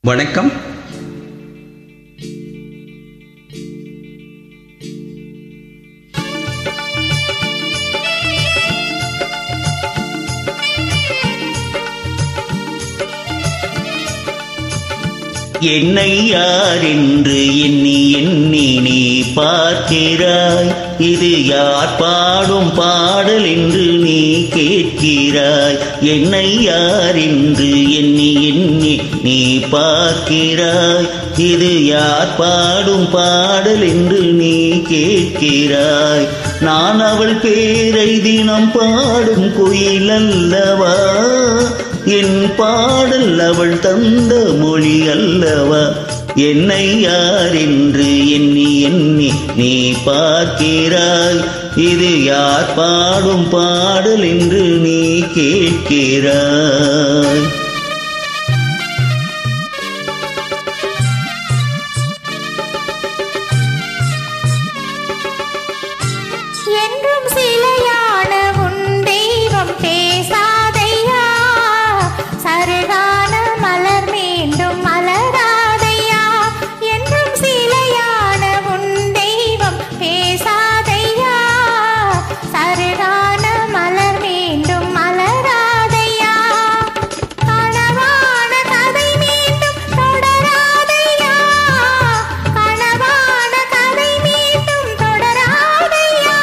வணக்கம். என்னை யார் என்று எண்ணி எண்ணி நீ பார்க்கிறாய். இது யார் பாடும் பாடல் என்று நீ கேட்கிறாய். என்னை யார் என்று எண்ணி எண்ணி நீ பார்க்கிறாய். இது யார் பாடும் பாடல் என்று நீ கேட்கிறாய். நான் அவள் பேரை தினம் பாடும் குயில் அல்லவா? என் பாடல் அவள் தந்த மொழி அல்லவா? என்னை யார் என்று எண்ணி எண்ணி நீ பார்க்கிறாய். இது யார் பாடும் பாடல் என்று நீ கேட்கிறாய். என்றும் சிலையான உன் தெய்வம் பேசாதையா. சருகான மலர் மீண்டும் மலராதையா. என்றும் சிலையான உன் தெய்வம் பேசாதையா. சருகான மலர் மீண்டும் மலராதையா. கனவான கதை மீண்டும் தொடராதையா. கனவான கதை மீண்டும் தொடராதையா.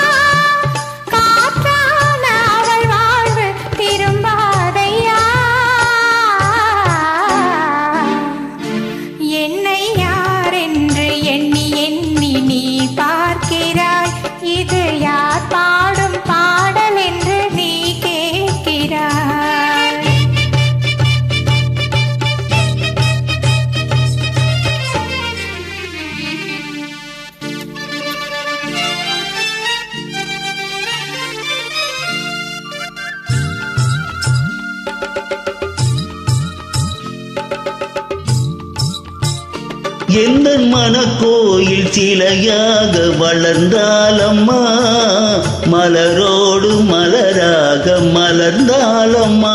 காற்றான அவள் வாழ்வு திரும்பாதையா. என்னை யார் என்று எண்ணி எண்ணி நீ பார்க்கிறாய். இது யார் பாடும் பாடல் என்று நீ கேட்கிறாய். எந்த மனக்கோயில் சிலையாக வளர்ந்தாலம்மா, மலரோடு மலராக மலர்ந்தாலம்மா.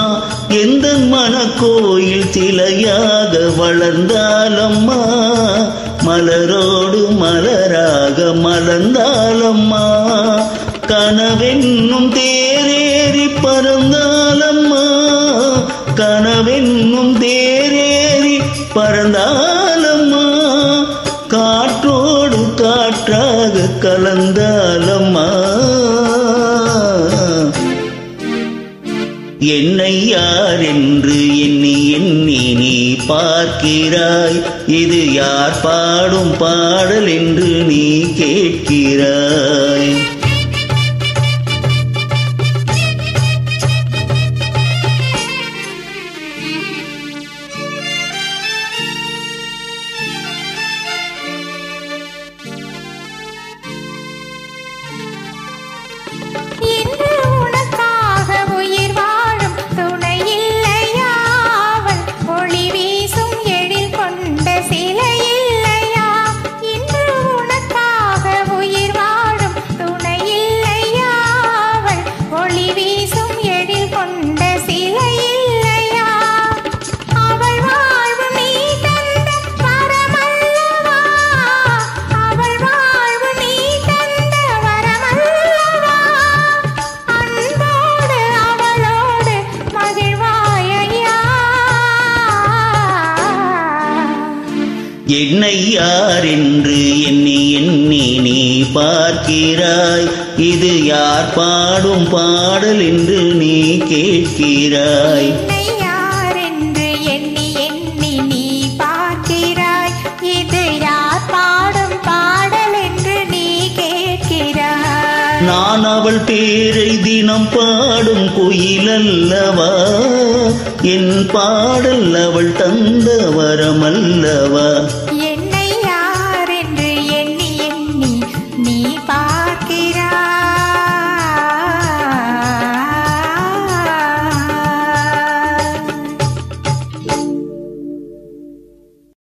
எந்த மனக்கோயில் சிலையாக வளர்ந்தாலம்மா, மலரோடு மலராக மலர்ந்தாலம்மா. கனவென்னும் தேரேறி பறந்தாலம்மா, கனவென்னும் தேரேறி பறந்தாலம்மா. காற்றோடு காற்றாக கலந்தாலம்மா. என்னை யார் என்று எண்ணி எண்ணி நீ பார்க்கிறாய். இது யார் பாடும் பாடல் என்று நீ கேட்கிறாய். இன்று உனக்காக உயிர் வாழும் துணை இல்லையா? அவள் ஒளி வீசும் எழில் கொண்ட சிலை இல்லையா? இன்று உனக்காக உயிர் வாழும் துணை இல்லையா? அவள் ஒளி வீசும் எழில் கொண்ட சிலை இல்லையா? அவள் வாழ்வு நீ தந்த வரமல்லவா? அவள் வாழ்வு நீ தந்த வரமல்லவா? அன்போடு அவளோடு மகிழ்வாயையா. என்னை யார் என்று எண்ணி எண்ணி நீ பார்க்கிறாய். இது யார் பாடும் பாடல் என்று நீ கேட்கிறாய். என்னை யார் என்று எண்ணி எண்ணி நீ பார்க்கிறாய். இது யார் பாடும் பாடல் என்று நீ கேட்கிறாய். நான் அவள் பேரை தினம் பாடும் குயில் அல்லவா? என் பாடல் அவள் தந்த வரமல்லவா?